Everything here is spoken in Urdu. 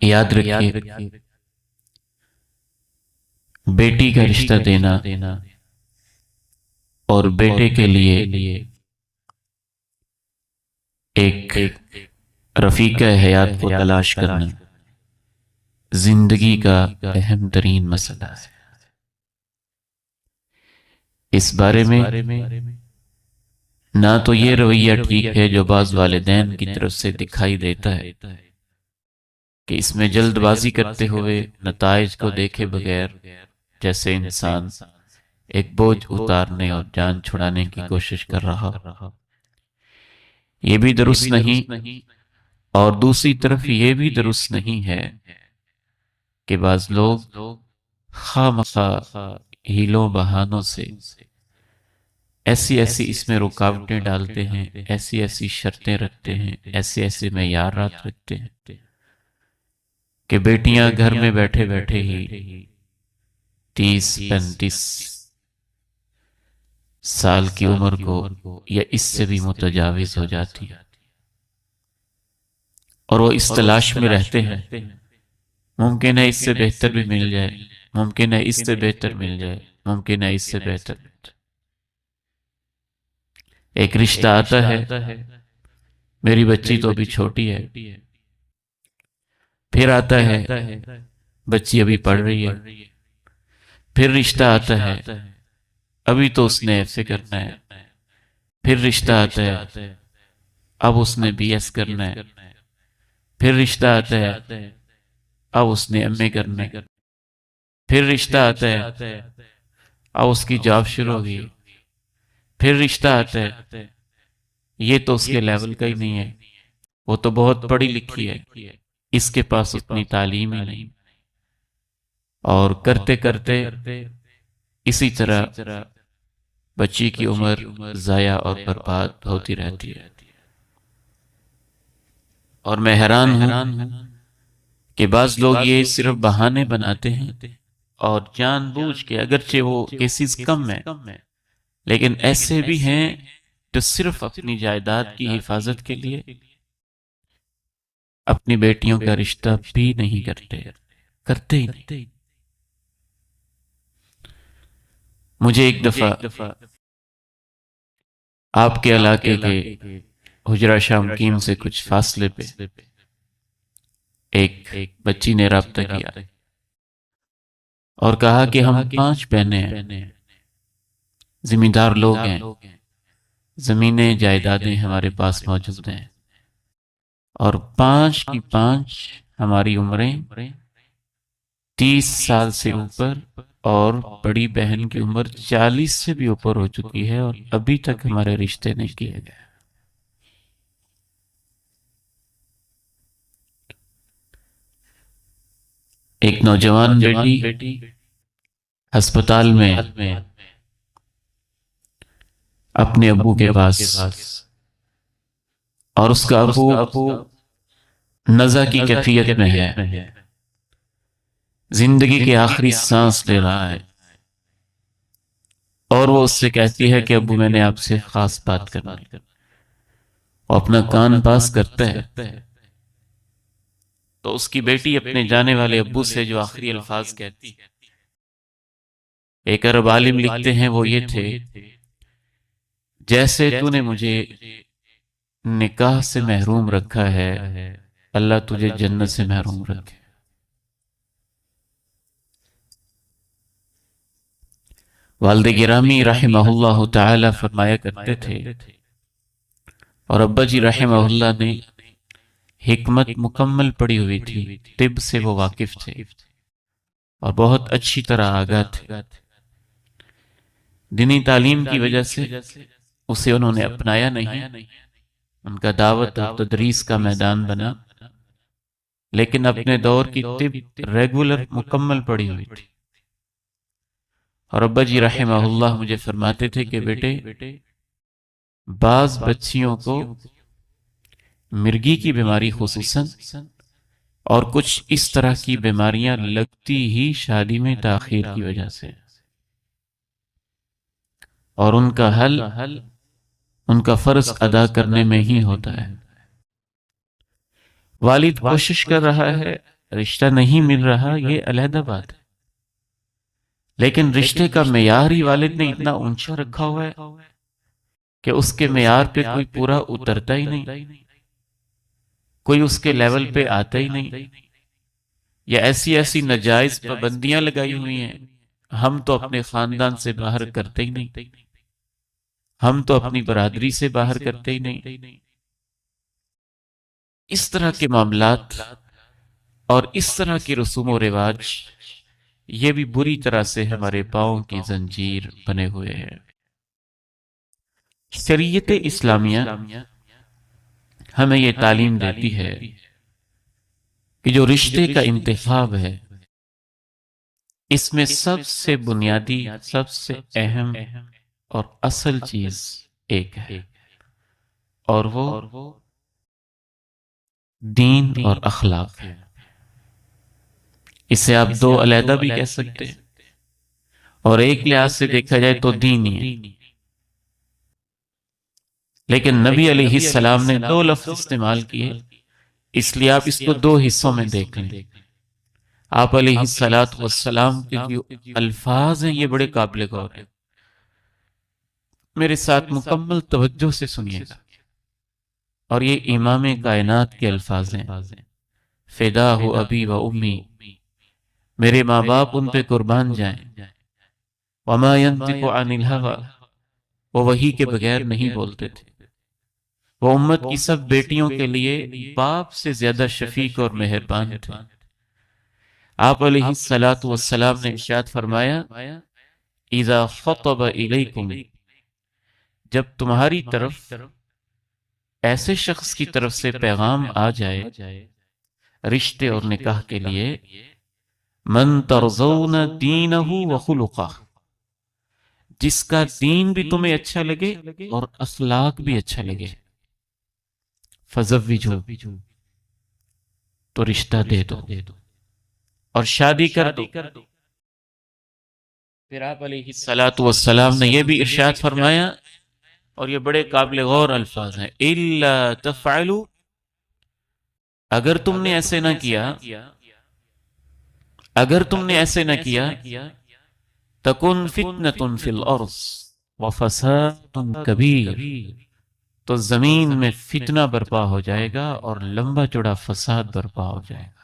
یاد رکھیے، بیٹی کا رشتہ دینا اور بیٹے کے لیے ایک رفیقہ حیات کو تلاش کرنا زندگی کا اہم ترین مسئلہ ہے۔ اس بارے میں نہ تو یہ رویہ ٹھیک ہے جو بعض والدین کی طرف سے دکھائی دیتا ہے کہ اس میں جلد بازی کرتے ہوئے نتائج کو دیکھے بغیر جیسے انسان ایک بوجھ اتارنے اور جان چھڑانے کی کوشش کر رہا، یہ بھی درست نہیں، اور دوسری طرف یہ بھی درست نہیں ہے کہ بعض لوگ خواہ مخواہ ہیلوں بہانوں سے ایسی اس میں رکاوٹیں ڈالتے ہیں، ایسی شرطیں رکھتے ہیں، ایسے معیارات رکھتے ہیں کہ بیٹیاں گھر میں بیٹھے بیٹھے ہی 30-35 سال کی عمر کو یا اس سے بھی متجاوز ہو جاتی ہے، اور وہ اس تلاش میں رہتے ہیں ممکن ہے اس سے بہتر بھی مل جائے، ممکن ہے اس سے بہتر مل جائے، ممکن ہے اس سے بہتر مل جائے۔ ایک رشتہ آتا ہے، میری بچی تو ابھی چھوٹی ہے، پھر آتا ہے بچی ابھی پڑھ رہی ہے، پھر رشتہ آتا ہے ابھی تو اس نے ایسے کرنا ہے، پھر رشتہ آتا ہے اب اس نے بی ایس کرنا ہے، پھر رشتہ آتا ہے اب اس نے ایم اے کرنا ہے، پھر رشتہ آتا ہے اب اس کی جاب شروع ہو گئی، پھر رشتہ آتا ہے یہ تو اس کے لیول کا ہی نہیں ہے، وہ تو بہت پڑھی لکھی ہے، اس کے پاس اتنی تعلیم ہی نہیں، اور کرتے کرتے اسی طرح بچی کی عمر ضائع اور برباد ہوتی رہتی ہے۔ اور میں حیران ہوں کہ بعض لوگ یہ صرف بہانے بناتے ہیں اور جان بوجھ کے، اگرچہ وہ کیسز کم ہیں لیکن ایسے بھی ہیں جو صرف اپنی جائیداد کی حفاظت کے لیے اپنی بیٹیوں کا رشتہ بھی نہیں کرتے ہی نہیں۔ مجھے ایک دفعہ آپ کے علاقے کے حجرہ شامکین سے کچھ فاصلے پہ ایک بچی نے رابطہ کیا اور کہا کہ ہم 5 بہنیں ہیں، زمیندار لوگ ہیں، زمینیں جائیدادیں ہمارے پاس موجود ہیں، اور 5 کی 5 ہماری عمریں 30 سال سے اوپر، اور بڑی بہن کی عمر 40 سے بھی اوپر ہو چکی ہے، اور ابھی تک ہمارے رشتے نہیں کیے گئے۔ ایک نوجوان بیٹی ہسپتال میں اپنے ابو کے پاس، اور اس کا ابو نزع کی کیفیت میں ہے، زندگی کے آخری سانس لے رہا ہے، اور وہ اس سے کہتی ہے کہ ابو میں نے آپ سے خاص بات کرنی ہے، وہ اپنا کان پاس کرتا ہے تو اس کی بیٹی اپنے جانے والے ابو سے جو آخری الفاظ کہتی ہے، ایک عرب عالم لکھتے ہیں وہ یہ تھے: جیسے تو نے مجھے نکاح سے محروم رکھا ہے، اللہ تجھے جنت سے محروم رکھے۔ والد گرامی رحمہ اللہ تعالی فرمایا کرتے تھے، اور ابا جی رحمہ اللہ نے حکمت مکمل پڑھی ہوئی تھی، طب سے وہ واقف تھے اور بہت اچھی طرح آگاہ تھے۔ دینی تعلیم کی وجہ سے اسے انہوں نے اپنایا نہیں، ان کا دعوت اور تدریس کا میدان بنا، لیکن اپنے دور کی طب ریگولر مکمل پڑھی ہوئی تھی۔ اور ابا جی رحمہ اللہ مجھے فرماتے تھے کہ بیٹے، بعض بچیوں کو مرگی کی بیماری خصوصاً اور کچھ اس طرح کی بیماریاں لگتی ہی شادی میں تاخیر کی وجہ سے، اور ان کا حل ان کا فرض ادا کرنے میں ہی ہوتا ہے۔ والد کوشش کر رہا ہے رشتہ نہیں مل رہا یہ علیحدہ بات ہے، لیکن رشتے کا معیار ہی والد نے اتنا اونچا رکھا ہوا ہے کہ اس کے معیار پہ کوئی پورا اترتا ہی نہیں، کوئی اس کے لیول پہ آتا ہی نہیں، یا ایسی ایسی ناجائز پابندیاں لگائی ہوئی ہیں، ہم تو اپنے خاندان سے باہر کرتے ہی نہیں، ہم تو اپنی برادری سے باہر کرتے ہی نہیں۔ اس طرح کے معاملات اور اس طرح کی رسوم و رواج یہ بھی بری طرح سے ہمارے پاؤں کی زنجیر بنے ہوئے ہیں۔ شریعت اسلامیہ ہمیں یہ تعلیم دیتی ہے کہ جو رشتے کا انتخاب ہے اس میں سب سے بنیادی، سب سے اہم اور اصل چیز ایک ہے، اور وہ دین اور اخلاق ہے۔ اسے آپ دو علیحدہ بھی کہہ سکتے ہیں، اور ایک لحاظ سے دیکھا جائے تو دین ہی ہے، لیکن نبی علیہ السلام نے دو لفظ استعمال کیے، اس لیے آپ اس کو دو حصوں میں دیکھ لیں۔ آپ علیہ السلام کے جو الفاظ ہیں یہ بڑے قابل غور ہیں، میرے ساتھ مکمل توجہ سے سنیے گا، اور یہ امام کائنات کے الفاظ ہیں۔ فداہ ابی و امی، میرے ماں باپ ان پہ قربان جائیں۔ وما ينطق عن الهوى، وہ وحی کے بغیر نہیں بولتے تھے، وہ امت کی سب بیٹیوں کے لیے باپ سے زیادہ شفیق اور مہربان تھے۔ آپ علیہ السلام نے ارشاد فرمایا، اذا خطب الیکم، جب تمہاری طرف ایسے شخص کی طرف سے پیغام آ جائے رشتے اور نکاح کے لیے، من ترضون دینہ وخلقہ، جس کا دین بھی تمہیں اچھا لگے اور اخلاق بھی اچھا لگے، فزوجو، تو رشتہ دے دو اور شادی کر دو۔ پھر آپ علیہ السلام نے یہ بھی ارشاد فرمایا، اور یہ بڑے قابل غور الفاظ ہیں، الا تفعلوا، اگر تم نے ایسے نہ کیا، اگر تم نے ایسے نہ کیا، تکن فتنة فی الارض وفساد کبیر، تو زمین میں فتنہ برپا ہو جائے گا اور لمبا چوڑا فساد برپا ہو جائے گا۔